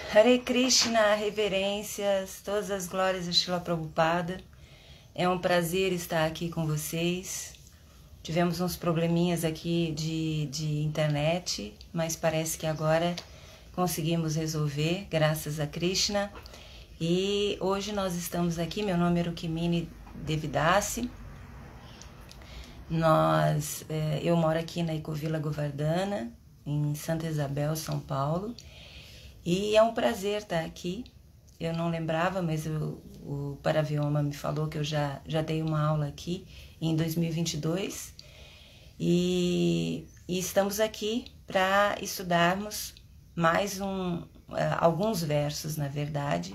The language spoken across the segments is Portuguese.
Hare Krishna, reverências, todas as glórias a Srila Prabhupada. É um prazer estar aqui com vocês. Tivemos uns probleminhas aqui de internet, mas parece que agora conseguimos resolver, graças a Krishna. E hoje nós estamos aqui, meu nome é Rukmini Devidasi. Eu moro aqui na Ecovila Govardhana, em Santa Isabel, São Paulo. E é um prazer estar aqui. Eu não lembrava, mas o Paravioma me falou que eu já dei uma aula aqui em 2022. E estamos aqui para estudarmos mais alguns versos, na verdade,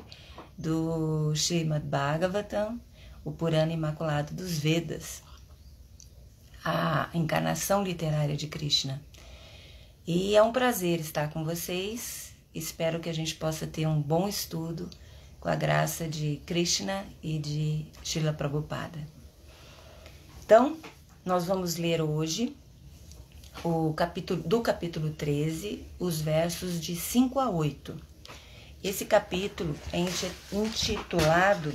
do Srimad Bhagavatam, o Purana Imaculado dos Vedas, a encarnação literária de Krishna. E é um prazer estar com vocês. Espero que a gente possa ter um bom estudo com a graça de Krishna e de Srila Prabhupada. Então, nós vamos ler hoje do capítulo 13, os versos de 5 a 8. Esse capítulo é intitulado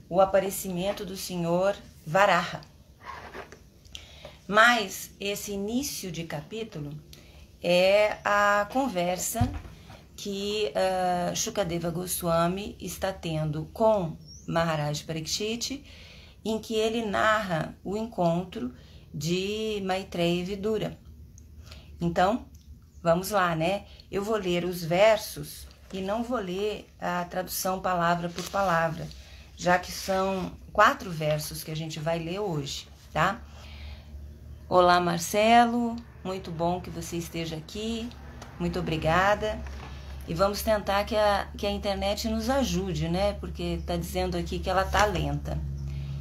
O Aparecimento do Senhor Varaha. Mas esse início de capítulo é a conversa que Shukadeva Goswami está tendo com Maharaj Parikshit, em que ele narra o encontro de Maitreya e Vidura. Então, vamos lá, né? Eu vou ler os versos e não vou ler a tradução palavra por palavra, já que são 4 versos que a gente vai ler hoje, tá? Olá, Marcelo, muito bom que você esteja aqui, muito obrigada. E vamos tentar que a internet nos ajude, né? Porque está dizendo aqui que ela está lenta.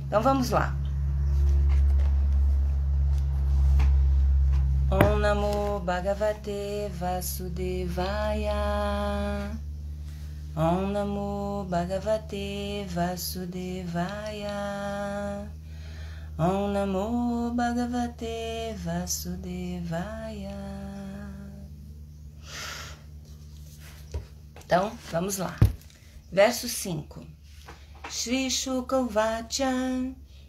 Então vamos lá. Om Namo Bhagavate Vasudevaya. Om Namo Bhagavate Vasudevaya. Om Namo Bhagavate Vasudevaya. Então, vamos lá. Verso 5. Shri Shuka Vacha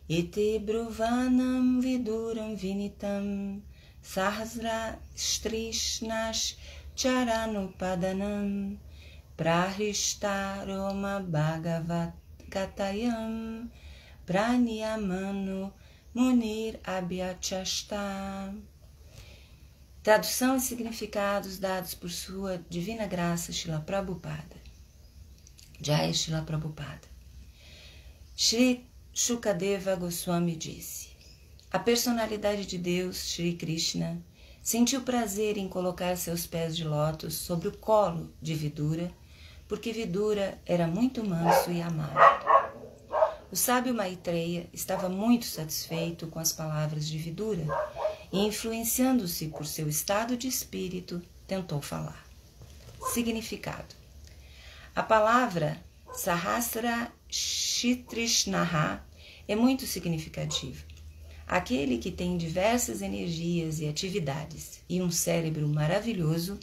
iti bruvanam viduram vinitam sahasra strishnash charanupadanam prahistaroma bhagavatgatayam praniyamanu munir abhyachasta. Tradução e significados dados por sua divina graça Srila Prabhupada. Jai Srila Prabhupada. Shri Shukadeva Goswami disse: a personalidade de Deus, Shri Krishna, sentiu prazer em colocar seus pés de lótus sobre o colo de Vidura, porque Vidura era muito manso e amável. O sábio Maitreya estava muito satisfeito com as palavras de Vidura e, influenciando-se por seu estado de espírito, tentou falar. Significado: a palavra Sahasra Shitrishnaha é muito significativa. Aquele que tem diversas energias e atividades e um cérebro maravilhoso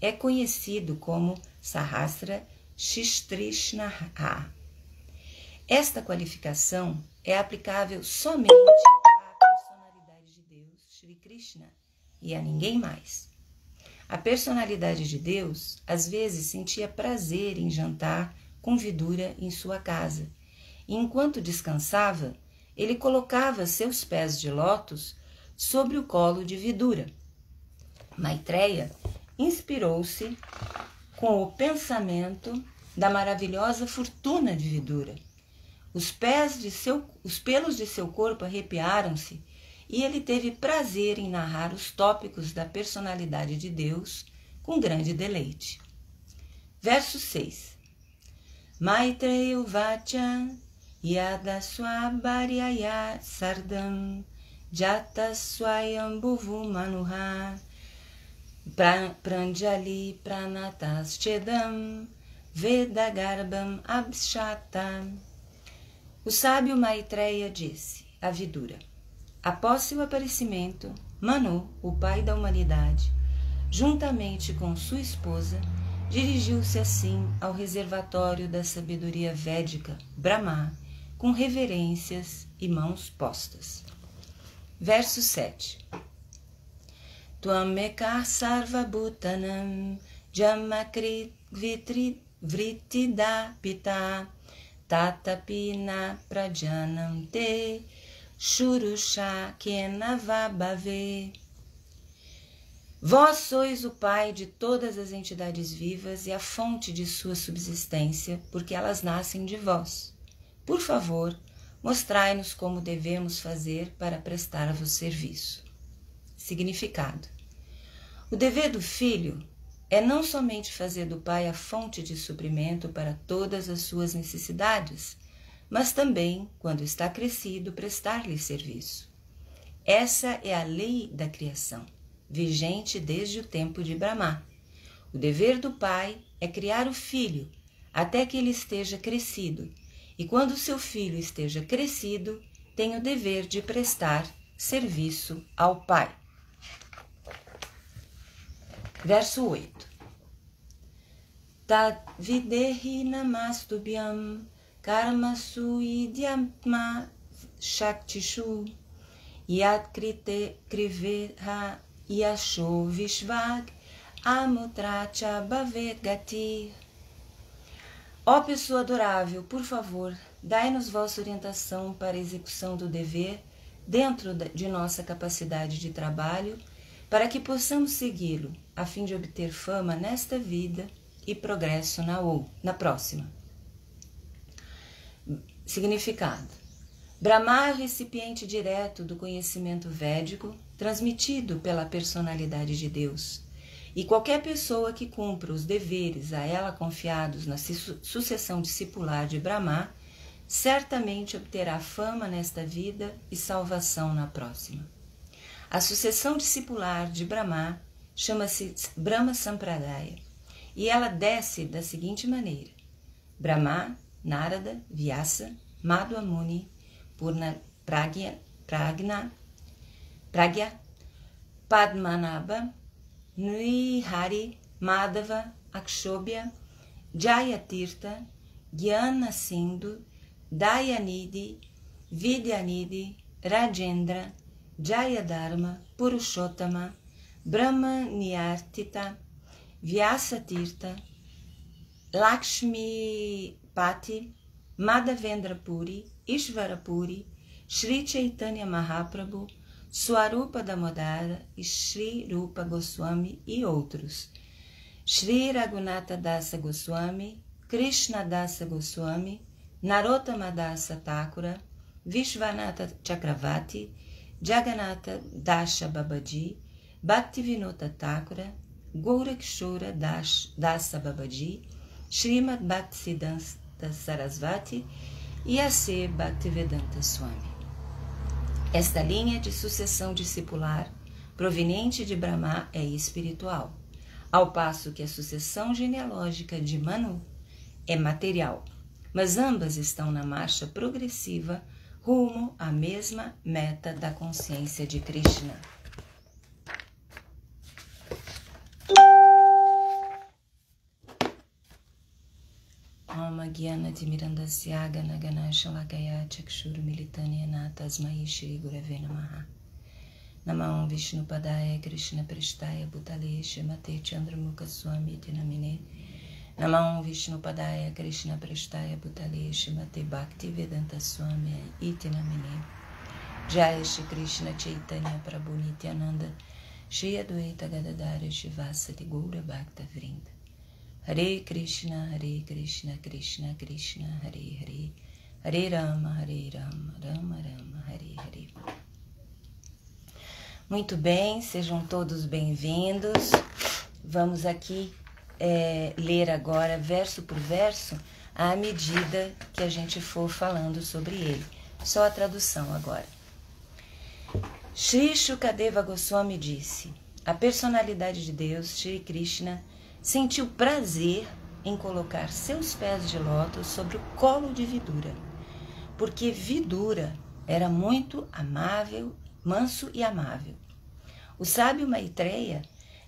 é conhecido como Sahasra Shitrishnaha. Esta qualificação é aplicável somente Shri Krishna e a ninguém mais. A personalidade de Deus às vezes sentia prazer em jantar com Vidura em sua casa, e enquanto descansava, ele colocava seus pés de lótus sobre o colo de Vidura. Maitreya inspirou-se com o pensamento da maravilhosa fortuna de Vidura. Os pelos de seu corpo arrepiaram-se e ele teve prazer em narrar os tópicos da personalidade de Deus com grande deleite. Verso 6. Maitreya Vacha Yada Swabharyaya Sardam Jata Swayambhuvu Manuha Pranjali Pranatas-chedam Vedagarbam Abshata. O sábio Maitreya disse a Vidura: após seu aparecimento, Manu, o pai da humanidade, juntamente com sua esposa, dirigiu-se assim ao reservatório da sabedoria védica, Brahma, com reverências e mãos postas. Verso 7. Tuam eka sarva bhutanam jamakrit vrittida pita tatapina prajanam te shurusha kenavabhave. Vós sois o Pai de todas as entidades vivas e a fonte de sua subsistência, porque elas nascem de vós. Por favor, mostrai-nos como devemos fazer para prestar-vos serviço. Significado: o dever do filho é não somente fazer do Pai a fonte de suprimento para todas as suas necessidades, mas também, quando está crescido, prestar-lhe serviço. Essa é a lei da criação, vigente desde o tempo de Brahma. O dever do pai é criar o filho até que ele esteja crescido, e quando seu filho esteja crescido, tem o dever de prestar serviço ao pai. Verso 8. Tad videhi namastubhyam karmasu idyamma shaktishu yat kriveha yasho vishvag amutracha bhavet gatir. Ó pessoa adorável, por favor, dai-nos vossa orientação para a execução do dever dentro de nossa capacidade de trabalho, para que possamos segui-lo, a fim de obter fama nesta vida e progresso na próxima. Significado: Brahma é o recipiente direto do conhecimento védico transmitido pela personalidade de Deus, e qualquer pessoa que cumpra os deveres a ela confiados na sucessão discipular de Brahma certamente obterá fama nesta vida e salvação na próxima. A sucessão discipular de Brahma chama-se Brahma Sampradaya, e ela desce da seguinte maneira: Brahma, Narada, Vyasa, Madhva Muni, Purna Pragya, Padmanabha, Nrihari, Madhava, Akshobhya, Jayatirtha, Gyana Sindhu, Dayanidhi, Vidyanidhi, Rajendra, Jayadharma, Purushottama, Brahmanyartita, Vyasatirtha, Lakshmipati, Madhavendra Puri, Ishvara Puri, Sri Chaitanya Mahaprabhu, Swarupa Damodara e Sri Rupa Goswami e outros. Sri Raghunatha Dasa Goswami, Krishna Dasa Goswami, Narottama Dasa Thakura, Vishwanatha Chakravarti, Jagannatha Dasha Babaji, Bhaktivinoda Thakura, Gaurakshora Dasa Babaji, Srimad Bhaktisiddhanta Sarasvati e A.C. Bhaktivedanta Swami. Esta linha de sucessão discipular proveniente de Brahma é espiritual, ao passo que a sucessão genealógica de Manu é material, mas ambas estão na marcha progressiva rumo à mesma meta da consciência de Krishna. Om Gyana Timirandasya Ganagana Shalakaya Chakshuru Militanya Tasmai Shri Gurave Namaha. Namah Vishnu Padaya Krishna Prestaya Bhutale Shemate Chandramukha Swami Tinamine. Namah Vishnu Padaya Krishna Prestaya Bhutale Shemate Bhakti Vedanta Swami Itinamine. Jaya Shri Krishna Chaitanya Prabhu Nityananda Shri Advaita Gadadara Shivasati Gaura Bhakta Vrinda. Hare Krishna, Krishna Krishna, Hare Hare, Hare Rama, Rama Rama, Hare Hare. Muito bem, sejam todos bem-vindos. Vamos aqui ler agora, verso por verso, à medida que a gente for falando sobre ele. Só a tradução agora. Shri Shukadeva Goswami disse: a personalidade de Deus, Shri Krishna, sentiu prazer em colocar seus pés de lótus sobre o colo de Vidura, porque Vidura era muito amável, manso e amável. O sábio Maitreya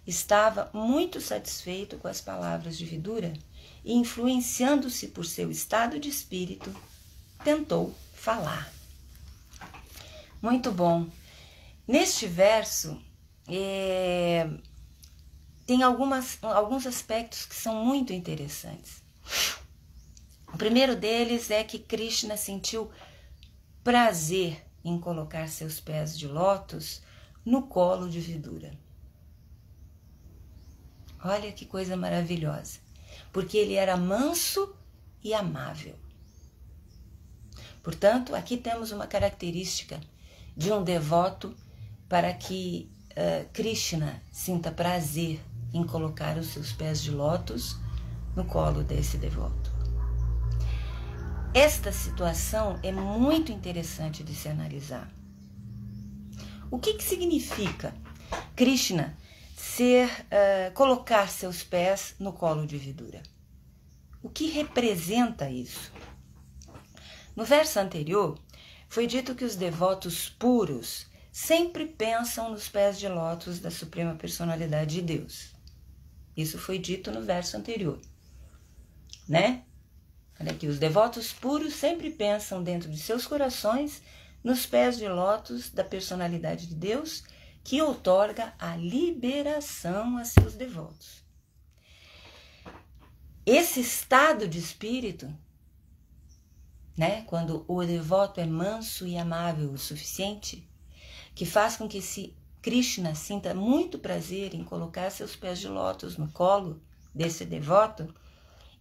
estava muito satisfeito com as palavras de Vidura e, influenciando-se por seu estado de espírito, tentou falar. Muito bom. Neste verso, tem alguns aspectos que são muito interessantes. O primeiro deles é que Krishna sentiu prazer em colocar seus pés de lótus no colo de Vidura. Olha que coisa maravilhosa, porque ele era manso e amável. Portanto, aqui temos uma característica de um devoto para que Krishna sinta prazer em colocar os seus pés de lótus no colo desse devoto. Esta situação é muito interessante de se analisar. O que significa Krishna colocar seus pés no colo de Vidura? O que representa isso? No verso anterior, foi dito que os devotos puros sempre pensam nos pés de lótus da Suprema Personalidade de Deus. Isso foi dito no verso anterior, né? Olha aqui, os devotos puros sempre pensam dentro de seus corações nos pés de lótus da Personalidade de Deus, que outorga a liberação a seus devotos. Esse estado de espírito, né, quando o devoto é manso e amável o suficiente, que faz com que Krishna sinta muito prazer em colocar seus pés de lótus no colo desse devoto,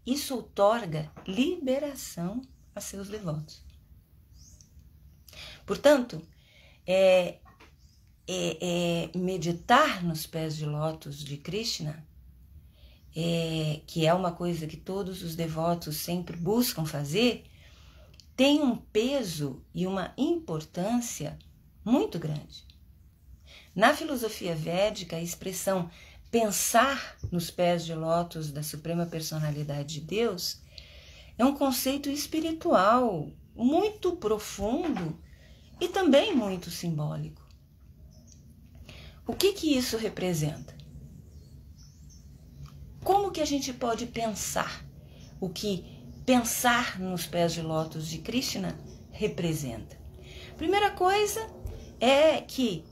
isso outorga liberação a seus devotos. Portanto, meditar nos pés de lótus de Krishna, que é uma coisa que todos os devotos sempre buscam fazer, tem um peso e uma importância muito grande. Na filosofia védica, a expressão pensar nos pés de lótus da Suprema Personalidade de Deus é um conceito espiritual muito profundo e também muito simbólico. O que isso representa? Como que a gente pode pensar o que pensar nos pés de lótus de Krishna representa? Primeira coisa é que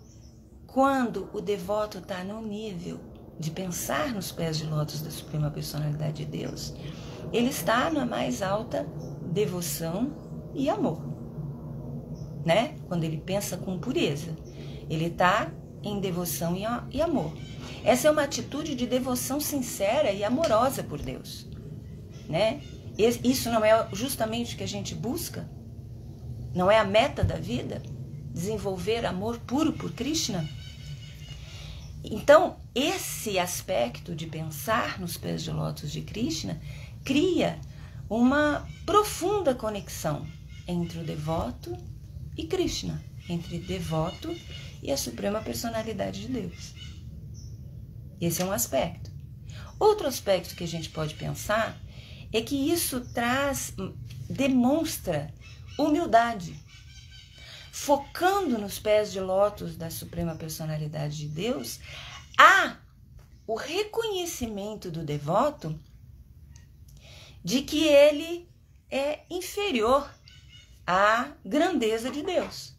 quando o devoto está no nível de pensar nos pés de lótus da Suprema Personalidade de Deus, ele está na mais alta devoção e amor, né? Quando ele pensa com pureza, ele está em devoção e amor. Essa é uma atitude de devoção sincera e amorosa por Deus, né? Isso não é justamente o que a gente busca? Não é a meta da vida? Desenvolver amor puro por Krishna? Então, esse aspecto de pensar nos pés de lótus de Krishna cria uma profunda conexão entre o devoto e Krishna, entre devoto e a Suprema Personalidade de Deus. Esse é um aspecto. Outro aspecto que a gente pode pensar é que isso demonstra humildade. Focando nos pés de lótus da Suprema Personalidade de Deus, há o reconhecimento do devoto de que ele é inferior à grandeza de Deus.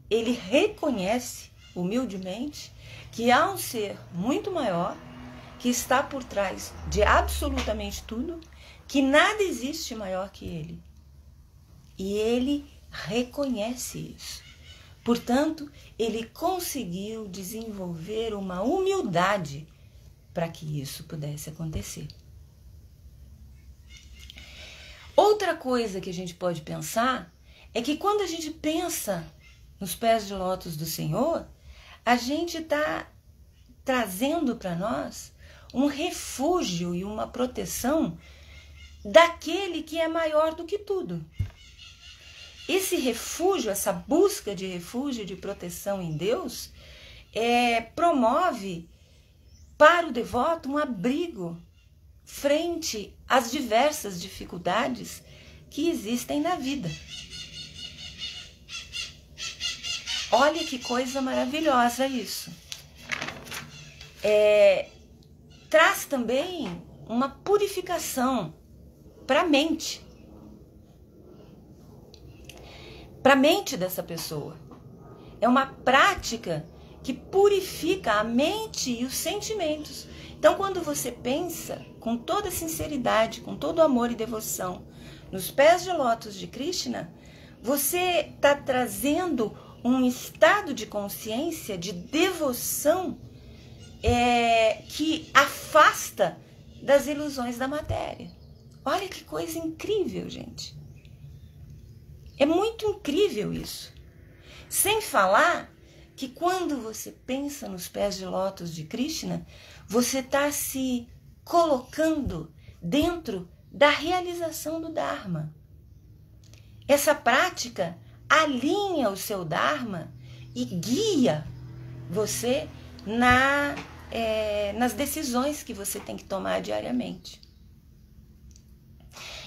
Ele reconhece humildemente que há um ser muito maior que está por trás de absolutamente tudo, que nada existe maior que ele. E ele reconhece isso. Portanto, ele conseguiu desenvolver uma humildade para que isso pudesse acontecer. Outra coisa que a gente pode pensar é que quando a gente pensa nos pés de lótus do Senhor, a gente está trazendo para nós um refúgio e uma proteção daquele que é maior do que tudo. Esse refúgio, essa busca de refúgio, de proteção em Deus, promove para o devoto um abrigo frente às diversas dificuldades que existem na vida. Olha que coisa maravilhosa isso. traz também uma purificação para a mente. Para a mente dessa pessoa. É uma prática que purifica a mente e os sentimentos. Então, quando você pensa com toda sinceridade, com todo amor e devoção, nos pés de lótus de Krishna, você está trazendo um estado de consciência, de devoção, que afasta das ilusões da matéria. Olha que coisa incrível, gente. É muito incrível isso. Sem falar que quando você pensa nos pés de lótus de Krishna, você está se colocando dentro da realização do Dharma. Essa prática alinha o seu Dharma e guia você nas decisões que você tem que tomar diariamente.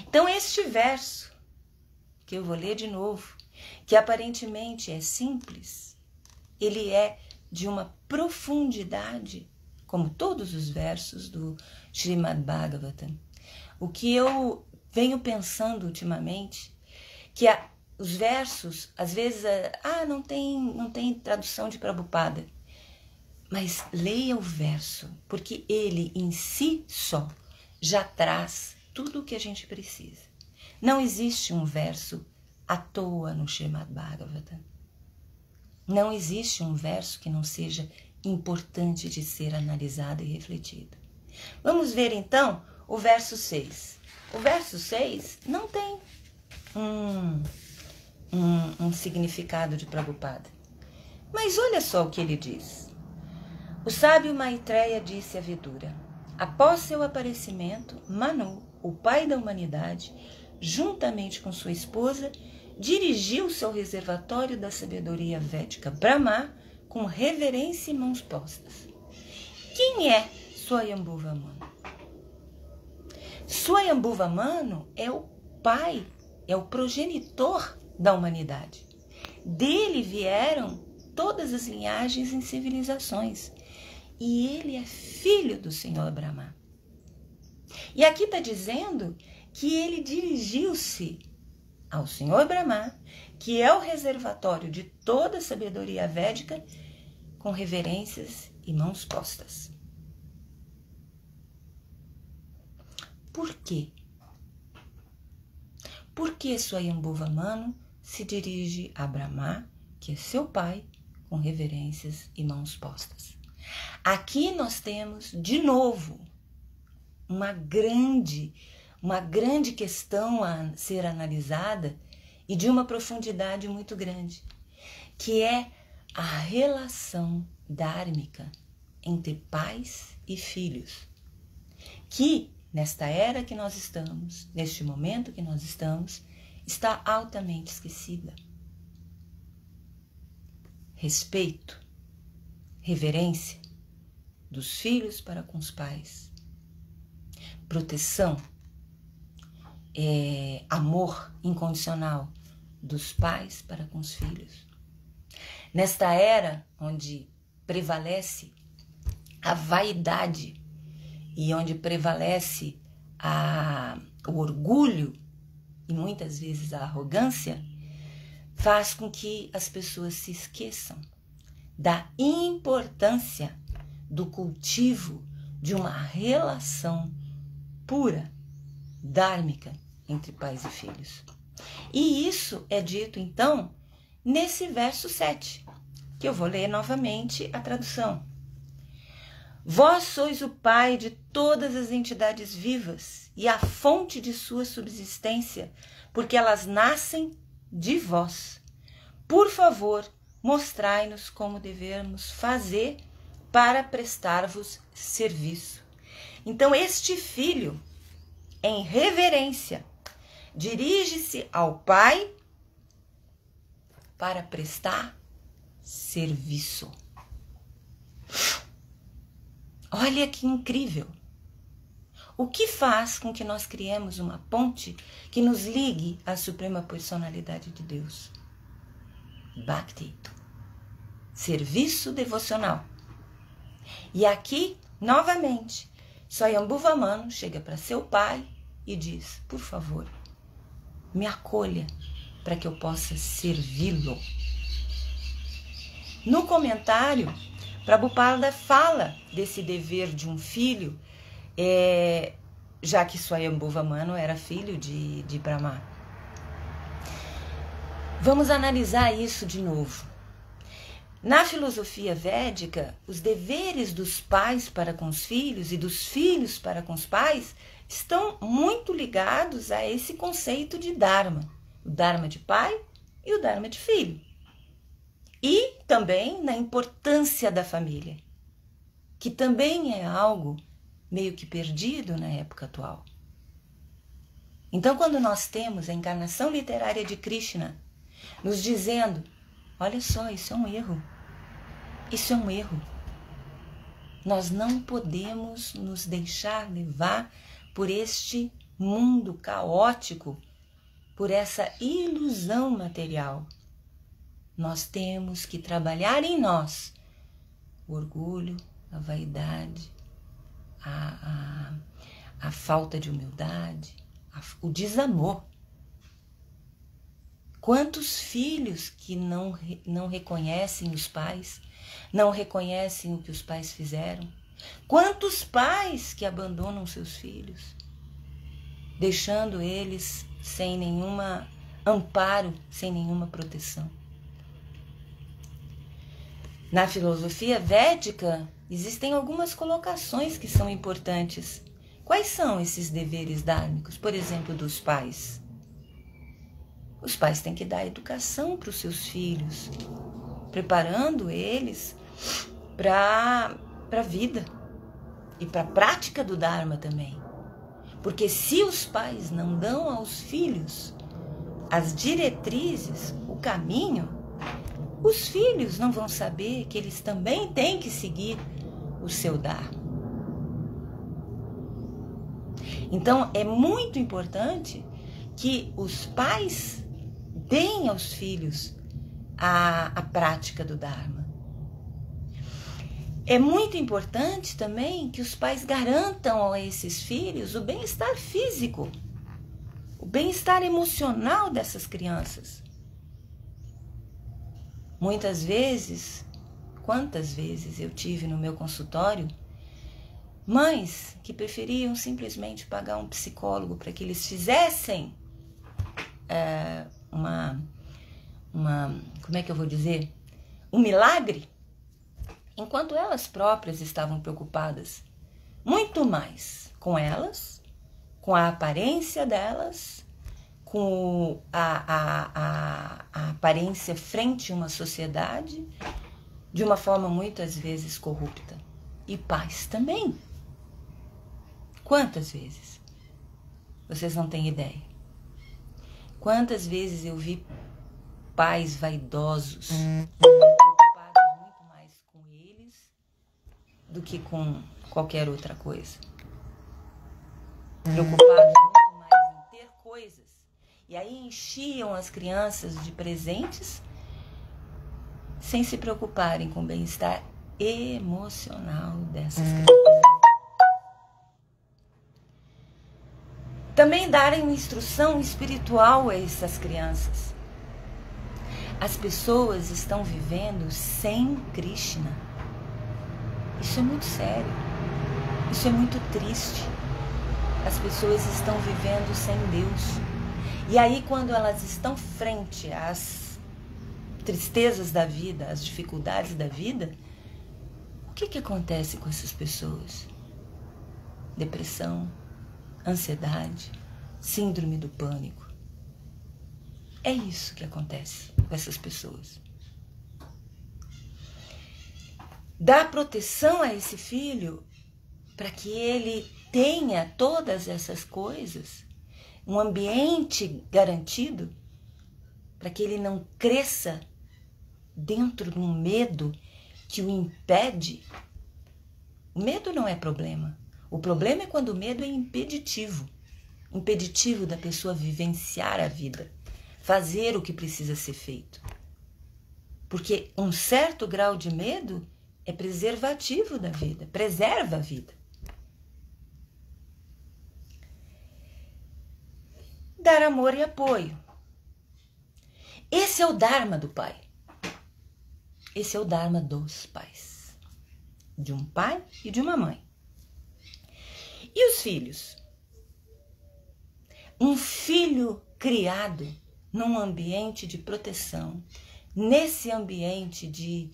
Então, este verso, que eu vou ler de novo, que aparentemente é simples, ele é de uma profundidade, como todos os versos do Srimad Bhagavatam. O que eu venho pensando ultimamente, que os versos, às vezes, não tem tradução de Prabhupada, mas leia o verso, porque ele em si só já traz tudo o que a gente precisa. Não existe um verso à toa no Srimad Bhagavatam. Não existe um verso que não seja importante de ser analisado e refletido. Vamos ver então o verso 6. O verso 6 não tem um significado de Prabhupada. Mas olha só o que ele diz. O sábio Maitreya disse a Vidura: após seu aparecimento, Manu, o pai da humanidade, juntamente com sua esposa, dirigiu seu reservatório da sabedoria védica Brahma com reverência e mãos postas. Quem é Swayambhuva Manu? Swayambhuva Manu é o pai, é o progenitor da humanidade. Dele vieram todas as linhagens e civilizações. E ele é filho do Senhor Brahma. E aqui está dizendo que ele dirigiu-se ao Senhor Brahma, que é o reservatório de toda a sabedoria védica, com reverências e mãos postas. Por quê? Por que Swayambhuva Manu se dirige a Brahma, que é seu pai, com reverências e mãos postas? Aqui nós temos, de novo, uma grande questão a ser analisada e de uma profundidade muito grande, que é a relação dármica entre pais e filhos, que nesta era que nós estamos, neste momento que nós estamos, está altamente esquecida. Respeito, reverência dos filhos para com os pais, proteção, amor incondicional dos pais para com os filhos. Nesta era onde prevalece a vaidade e onde prevalece o orgulho e muitas vezes a arrogância, faz com que as pessoas se esqueçam da importância do cultivo de uma relação pura, dármica, entre pais e filhos. E isso é dito, então, nesse verso 7, que eu vou ler novamente a tradução. Vós sois o Pai de todas as entidades vivas e a fonte de sua subsistência, porque elas nascem de vós. Por favor, mostrai-nos como devemos fazer para prestar-vos serviço. Então, este filho, em reverência, dirige-se ao Pai para prestar serviço. Olha que incrível! O que faz com que nós criemos uma ponte que nos ligue à Suprema Personalidade de Deus? Bhakti, serviço devocional. E aqui, novamente, Swayambhuva Manu chega para seu pai e diz: por favor, me acolha para que eu possa servi-lo. No comentário, Prabhupada fala desse dever de um filho, já que Swayambhuva Manu era filho de Brahma. Vamos analisar isso de novo. Na filosofia védica, os deveres dos pais para com os filhos e dos filhos para com os pais estão muito ligados a esse conceito de Dharma. O Dharma de pai e o Dharma de filho. E também na importância da família, que também é algo meio que perdido na época atual. Então, quando nós temos a encarnação literária de Krishna nos dizendo: olha só, isso é um erro, isso é um erro. Nós não podemos nos deixar levar por este mundo caótico, por essa ilusão material. Nós temos que trabalhar em nós o orgulho, a vaidade, a falta de humildade, o desamor. Quantos filhos que não reconhecem os pais, não reconhecem o que os pais fizeram? Quantos pais que abandonam seus filhos, deixando eles sem nenhum amparo, sem nenhuma proteção? Na filosofia védica, existem algumas colocações que são importantes. Quais são esses deveres dármicos, por exemplo, dos pais? Os pais têm que dar educação para os seus filhos, preparando eles para a vida e para a prática do Dharma também. Porque se os pais não dão aos filhos as diretrizes, o caminho, os filhos não vão saber que eles também têm que seguir o seu Dharma. Então, é muito importante que os pais deem aos filhos a prática do Dharma. É muito importante também que os pais garantam a esses filhos o bem-estar físico, o bem-estar emocional dessas crianças. Muitas vezes, quantas vezes eu tive no meu consultório, mães que preferiam simplesmente pagar um psicólogo para que eles fizessem como é que eu vou dizer? Um milagre, enquanto elas próprias estavam preocupadas muito mais com elas, com a aparência delas, com a aparência frente a uma sociedade, de uma forma muitas vezes corrupta. E pais também. Quantas vezes? Vocês não têm ideia. Quantas vezes eu vi pais vaidosos, preocupados muito mais com eles do que com qualquer outra coisa. Preocupados muito mais em ter coisas. E aí enchiam as crianças de presentes sem se preocuparem com o bem-estar emocional dessas crianças. Também darem instrução espiritual a essas crianças. As pessoas estão vivendo sem Krishna. Isso é muito sério. Isso é muito triste. As pessoas estão vivendo sem Deus. E aí, quando elas estão frente às tristezas da vida, às dificuldades da vida, o que acontece com essas pessoas? Depressão, ansiedade, síndrome do pânico. É isso que acontece com essas pessoas. Dá proteção a esse filho para que ele tenha todas essas coisas, um ambiente garantido, para que ele não cresça dentro de um medo que o impede. O medo não é problema. O problema é quando o medo é impeditivo. Impeditivo da pessoa vivenciar a vida, fazer o que precisa ser feito. Porque um certo grau de medo é preservativo da vida, preserva a vida. Dar amor e apoio. Esse é o Dharma do pai. Esse é o Dharma dos pais. De um pai e de uma mãe. E os filhos? Um filho criado num ambiente de proteção, nesse ambiente de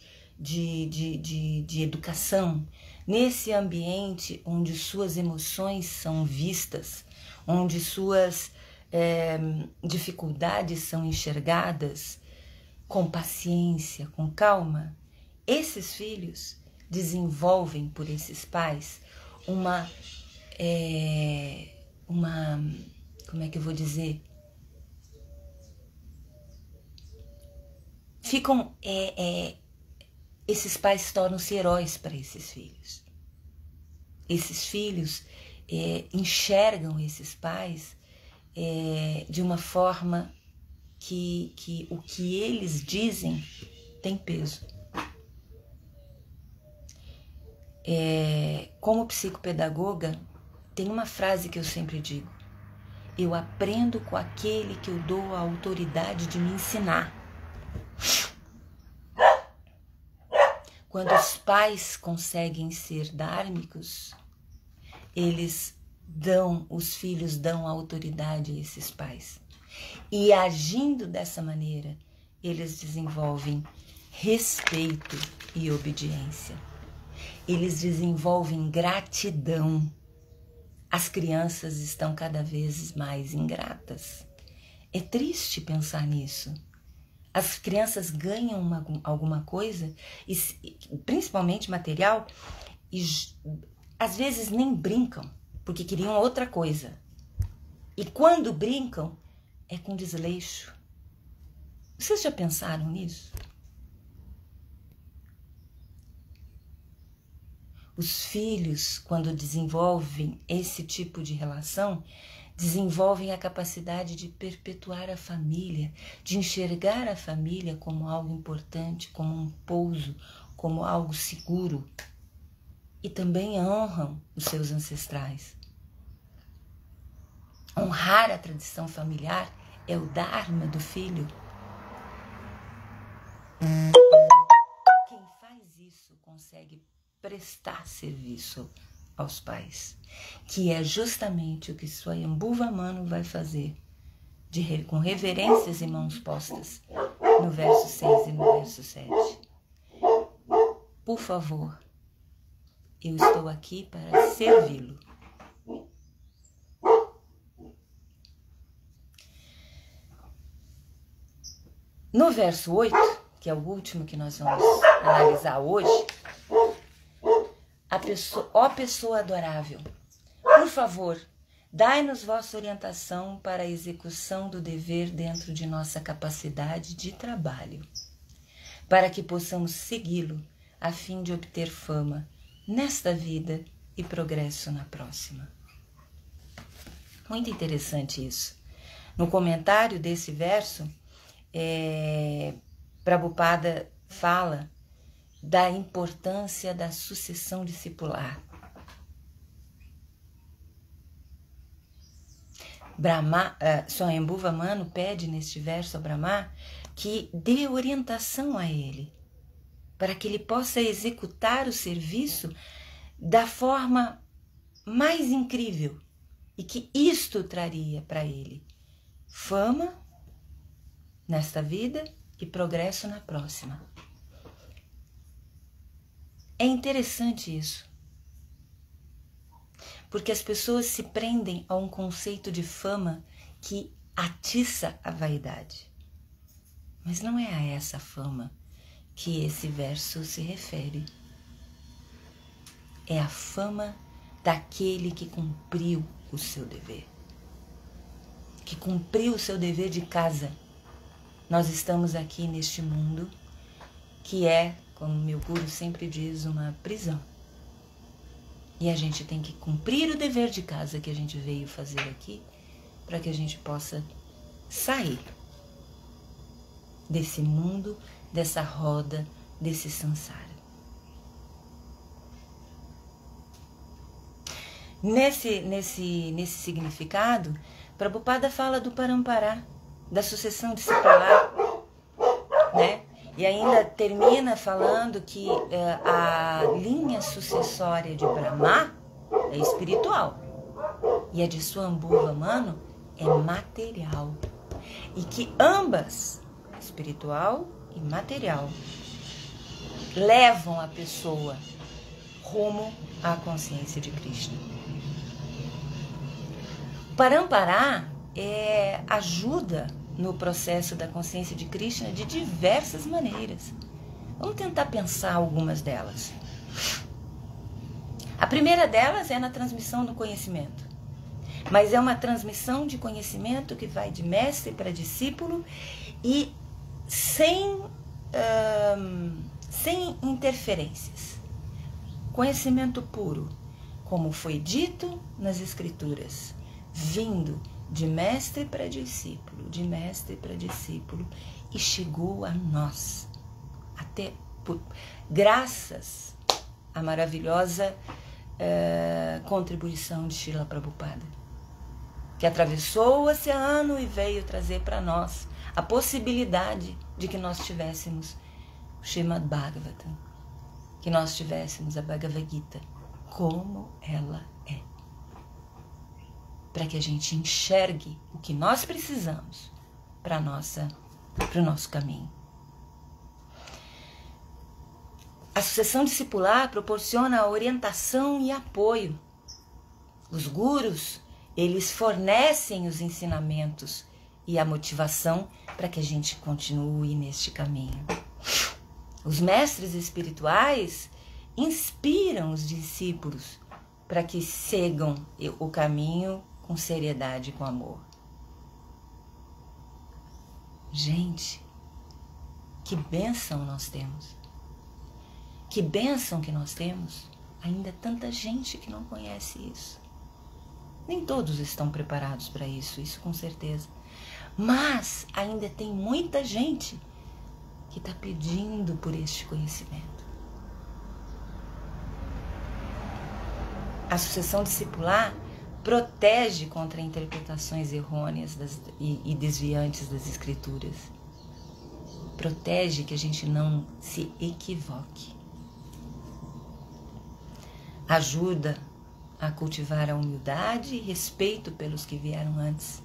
educação, nesse ambiente onde suas emoções são vistas, onde suas dificuldades são enxergadas com paciência, com calma, esses filhos desenvolvem por esses pais como é que eu vou dizer? Esses pais tornam-se heróis para esses filhos. Esses filhos enxergam esses pais de uma forma que o que eles dizem tem peso. Como psicopedagoga, tem uma frase que eu sempre digo: eu aprendo com aquele que eu dou a autoridade de me ensinar. Quando os pais conseguem ser dármicos, os filhos dão autoridade a esses pais. E agindo dessa maneira, eles desenvolvem respeito e obediência. Eles desenvolvem gratidão. As crianças estão cada vez mais ingratas. É triste pensar nisso. As crianças ganham alguma coisa, principalmente material, e às vezes nem brincam, porque queriam outra coisa. E quando brincam, é com desleixo. Vocês já pensaram nisso? Os filhos, quando desenvolvem esse tipo de relação, desenvolvem a capacidade de perpetuar a família, de enxergar a família como algo importante, como um pouso, como algo seguro. E também honram os seus ancestrais. Honrar a tradição familiar é o Dharma do filho. Quem faz isso consegue prestar serviço aos pais, que é justamente o que Swayambhuva Manu vai fazer, com reverências e mãos postas, no verso 6 e no verso 7. Por favor, eu estou aqui para servi-lo. No verso 8, que é o último que nós vamos analisar hoje, ó pessoa adorável, por favor, dai-nos vossa orientação para a execução do dever dentro de nossa capacidade de trabalho, para que possamos segui-lo a fim de obter fama nesta vida e progresso na próxima. Muito interessante isso. No comentário desse verso, Prabhupada fala da importância da sucessão discipular. Swayambhuva Manu pede neste verso a Brahma que dê orientação a ele, para que ele possa executar o serviço da forma mais incrível, e que isto traria para ele fama nesta vida e progresso na próxima. É interessante isso, porque as pessoas se prendem a um conceito de fama que atiça a vaidade. Mas não é a essa fama que esse verso se refere. É a fama daquele que cumpriu o seu dever, que cumpriu o seu dever de casa. Nós estamos aqui neste mundo que é, como meu guru sempre diz, uma prisão. E a gente tem que cumprir o dever de casa que a gente veio fazer aqui, para que a gente possa sair desse mundo, dessa roda, desse samsara. Nesse significado, Prabhupada fala do Parampará, da sucessão discipular, né? E ainda termina falando que a linha sucessória de Brahma é espiritual e a de Swambhuva Manu é material. E que ambas, espiritual e material, levam a pessoa rumo à consciência de Krishna. O Parampará ajuda no processo da consciência de Krishna de diversas maneiras. Vamos tentar pensar algumas delas. A primeira delas é na transmissão do conhecimento. Mas é uma transmissão de conhecimento que vai de mestre para discípulo e sem interferências. Conhecimento puro, como foi dito nas Escrituras, vindo de mestre para discípulo, de mestre para discípulo, e chegou a nós, até graças à maravilhosa contribuição de Srila Prabhupada, que atravessou o oceano e veio trazer para nós a possibilidade de que nós tivéssemos o Srimad Bhagavatam, que nós tivéssemos a Bhagavad Gita como ela é, para que a gente enxergue o que nós precisamos para o nosso caminho. A sucessão discipular proporciona orientação e apoio. Os gurus, eles fornecem os ensinamentos e a motivação para que a gente continue neste caminho. Os mestres espirituais inspiram os discípulos para que sigam o caminho com seriedade e com amor. Gente, que bênção nós temos. Que bênção que nós temos. Ainda tanta gente que não conhece isso. Nem todos estão preparados para isso, isso com certeza. Mas ainda tem muita gente que está pedindo por este conhecimento. A sucessão discipular protege contra interpretações errôneas e desviantes das Escrituras. Protege que a gente não se equivoque. Ajuda a cultivar a humildade e respeito pelos que vieram antes.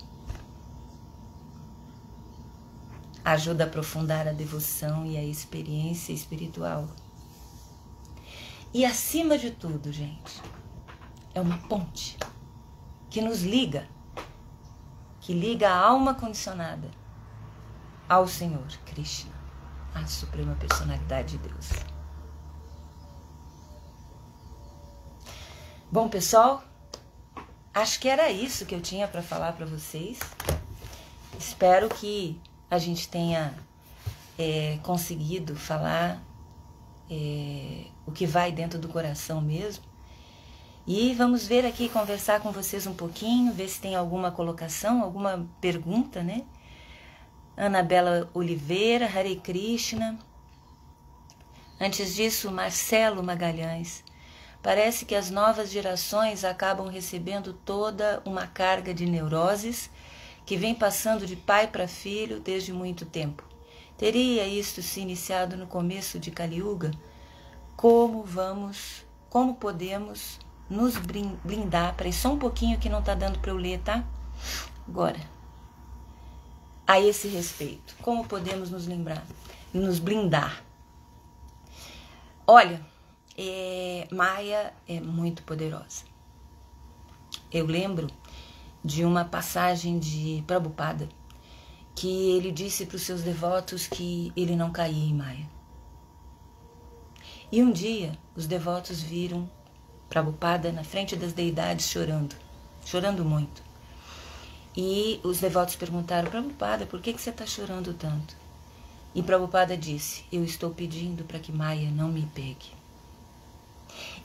Ajuda a aprofundar a devoção e a experiência espiritual. E acima de tudo, gente, é uma ponte que nos liga, que liga a alma condicionada ao Senhor Krishna, a Suprema Personalidade de Deus. Bom, pessoal, acho que era isso que eu tinha para falar para vocês. Espero que a gente tenha conseguido falar o que vai dentro do coração mesmo. E vamos ver aqui, conversar com vocês um pouquinho, ver se tem alguma colocação, alguma pergunta, né? Anabela Oliveira, Hare Krishna. Antes disso, Marcelo Magalhães. Parece que as novas gerações acabam recebendo toda uma carga de neuroses que vem passando de pai para filho desde muito tempo. Teria isto se iniciado no começo de Kali Yuga? Como podemos nos blindar? Peraí, só um pouquinho que não está dando para eu ler, tá? Agora, a esse respeito, como podemos nos blindar? Olha, Maya é muito poderosa. Eu lembro de uma passagem de Prabhupada que ele disse para os seus devotos que ele não caía em Maya. E um dia os devotos viram Prabhupada na frente das deidades chorando muito. E os devotos perguntaram: Prabhupada, por que você está chorando tanto? E Prabhupada disse: eu estou pedindo para que Maya não me pegue.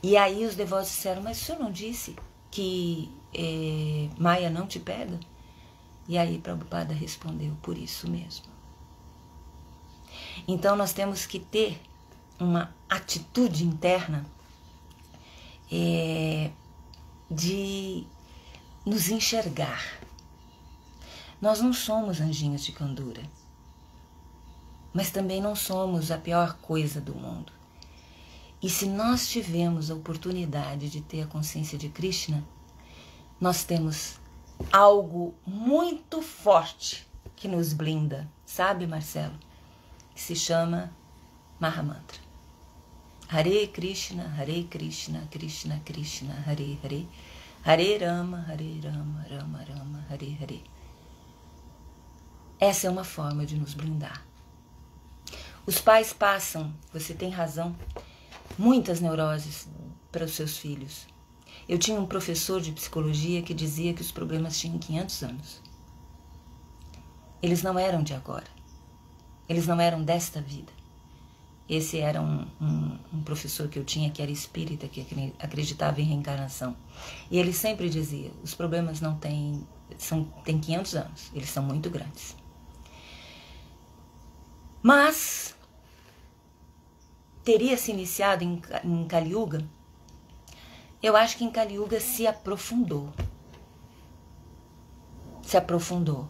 E aí os devotos disseram: mas o senhor não disse que Maya não te pega? E aí Prabhupada respondeu: por isso mesmo. Então nós temos que ter uma atitude interna de nos enxergar. Nós não somos anjinhos de candura, mas também não somos a pior coisa do mundo. E se nós tivermos a oportunidade de ter a consciência de Krishna, nós temos algo muito forte que nos blinda, sabe, Marcelo? Que se chama Mahamantra. Hare Krishna, Krishna Krishna, Hare Hare, Hare Rama, Rama Rama, Hare Hare. Essa é uma forma de nos blindar. Os pais passam, você tem razão, muitas neuroses para os seus filhos. Eu tinha um professor de psicologia que dizia que os problemas tinham 500 anos. Eles não eram de agora. Eles não eram desta vida. Esse era um professor que eu tinha que era espírita, que acreditava em reencarnação. E ele sempre dizia, os problemas não têm 500 anos, eles são muito grandes. Mas teria se iniciado em Kali Yuga. Eu acho que em Kali Yuga se aprofundou. Se aprofundou.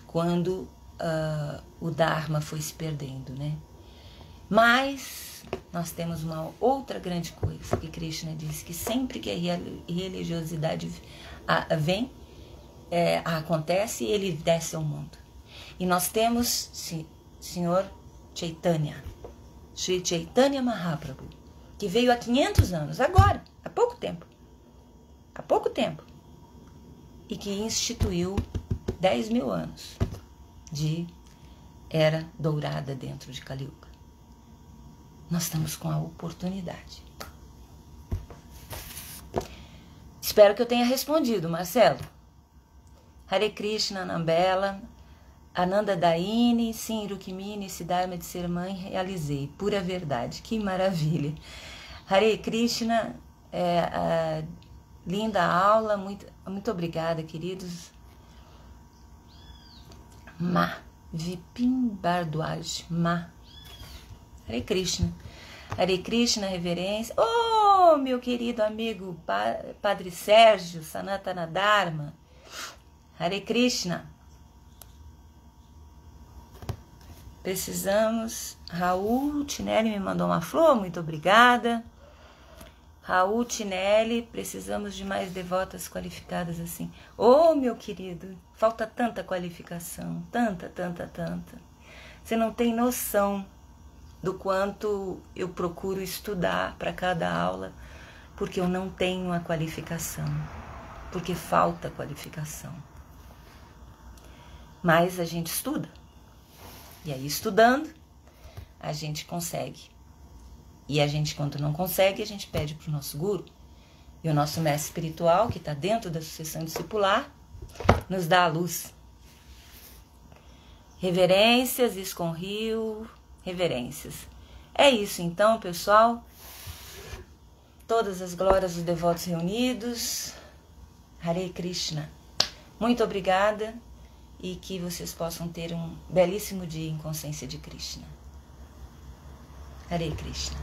Quando o Dharma foi se perdendo, né? Mas nós temos uma outra grande coisa que Krishna disse, que sempre que a religiosidade acontece, ele desce ao mundo. E nós temos Senhor Chaitanya, Sri Chaitanya Mahaprabhu, que veio há 500 anos, agora, há pouco tempo, e que instituiu 10 mil anos de era dourada dentro de Kali Yuga. Nós estamos com a oportunidade. Espero que eu tenha respondido, Marcelo. Hare Krishna, Anambela, Ananda Daini, sim, Rukmini, esse Dharma de ser mãe, realizei. Pura verdade, que maravilha. Hare Krishna, linda aula, muito obrigada, queridos. Vipin Bardwaj, Hare Krishna, reverência. Oh, meu querido amigo Padre Sérgio, Sanatana Dharma. Hare Krishna. Precisamos. Raul Tinelli me mandou uma flor, muito obrigada. Raul Tinelli, precisamos de mais devotas qualificadas assim. Oh, meu querido, falta tanta qualificação, tanta. Você não tem noção do quanto eu procuro estudar para cada aula, porque eu não tenho a qualificação, porque falta qualificação. Mas a gente estuda, e aí estudando, a gente consegue. E a gente, quando não consegue, a gente pede para o nosso guru, e o nosso mestre espiritual, que está dentro da sucessão discipular, nos dá a luz. Reverências, Iscon Rio, reverências. É isso então, pessoal. Todas as glórias dos devotos reunidos. Hare Krishna. Muito obrigada e que vocês possam ter um belíssimo dia em consciência de Krishna. Hare Krishna.